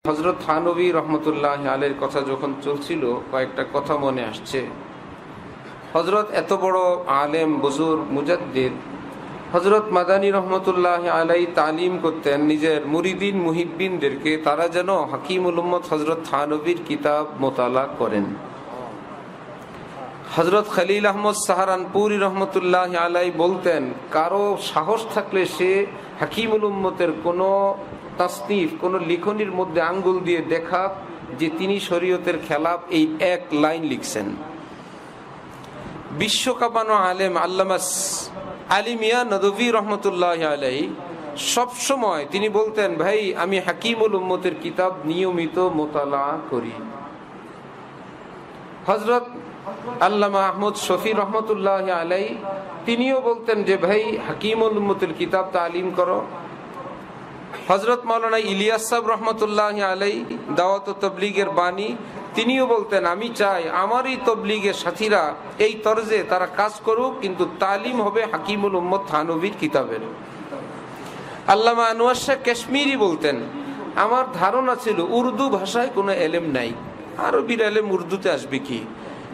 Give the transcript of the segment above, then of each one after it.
হযরত থানভী রহমতুল্লাহ আলাইহির কথা যখন চলছিল, কয়েকটা কথা মনে আসছে। হযরত এত বড় আলেম, বুজুর্গ, মুজাদ্দিদ হযরত মাদানী রহমতুল্লাহ আলাইহি তালিম করতেন নিজের মুরিদিন মুহিব্বিনদেরকে, তারা যেন হাকিমুল উম্মত হযরত থানভীর কিতাব মোতালা করেন। হযরত খলিল আহমদ সাহারানপুরি রহমতুল্লাহ আলাইহি বলতেন, কারো সাহস থাকলে সে হাকিমুল উম্মতের কোনো তাসনিফ, কোন লিখনির মধ্যে আঙ্গুল দিয়ে দেখা যে তিনি শরীয়তের খেলাফ এই এক লাইন লিখছেন। বিশ্বকাপানো আলেম আল্লামা আলী মিয়া নদভী রহমতুল্লাহ আলাইহি সবসময় তিনি বলতেন, ভাই আমি হাকিমুল উম্মতের কিতাব নিয়মিত মোতালা করি। হযরত আল্লামা আহমদ শফি রহমতুল্লাহ আলাইহি তিনিও বলতেন যে ভাই হাকিমুল উম্মতের কিতাব তালিম করো। হযরত মাওলানা ইলিয়াস সাহেব রহমতুল্লাহ আলাইহি দাওয়াত ও তাবলীগের বাণী, তিনিও বলতেন আমি চাই আমার এই তাবলীগের সাথীরা এই তরজে তারা কাজ করুক, কিন্তু তালিম হবে হাকিমুল উম্মত থানভীর কিতাবের। আল্লামা আনোয়ার শাহ কাশ্মীরি বলতেন, আমার ধারণা ছিল উর্দু ভাষায় কোনো এলেম নাই, আরবির এলেম উর্দুতে আসবে কি?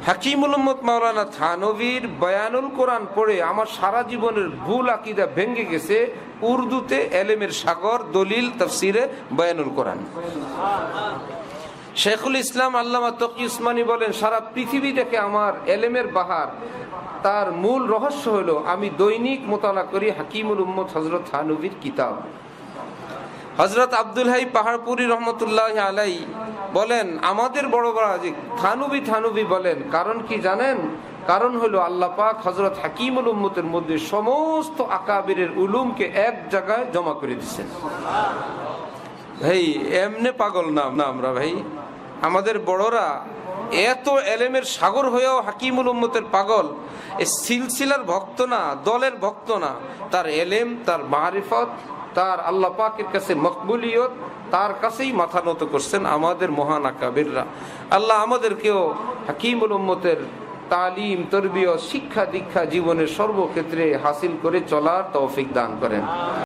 হাকিমুল উম্মত মাওলানা থানভীর বয়ানুল কোরআন পড়ে আমার সারা জীবনের ভুল আকীদা ভেঙে গেছে। উর্দুতে এলেমের সাগর, দলিল, তাফসিরে বয়ানুল কোরআন। শেখুল ইসলাম আল্লামা তকি উসমানী বলেন, সারা পৃথিবী দেখে আমার এলেমের বাহার, তার মূল রহস্য হলো আমি দৈনিক মোতালা করি হাকিমুল উম্মত হযরত থানভীর কিতাব। হযরত আব্দুল হাই পাহাড়পুরি রহমতুল্লাহ আলাইহি বলেন, আমাদের বড় বড় যে থানভী বলেন, কারণ কি জানেন? কারণ হলো আল্লাহ পাক হযরত হাকিমুল উম্মতের মধ্যে সমস্ত আকাবিরের উলুমকে এক জায়গায় জমা করে দিয়েছেন। ভাই এমনে পাগল না আমরা, ভাই আমাদের বড়রা এত এলেমের সাগর হয়েও হাকিমুল উম্মতের পাগল। এই সিলসিলার ভক্ত না, দলের ভক্ত না, তার এলেম, তার মারিফত, তার আল্লাহ পাকের কাছে মকবুলিয়ত, তার কাছেই মাথা নত করছেন আমাদের মহান আকাবিররা। আল্লাহ আমাদেরকেও হাকিমুল উম্মতের তালিম, তরবিয়ত, শিক্ষা দীক্ষা জীবনের সর্বক্ষেত্রে হাসিল করে চলার তৌফিক দান করেন।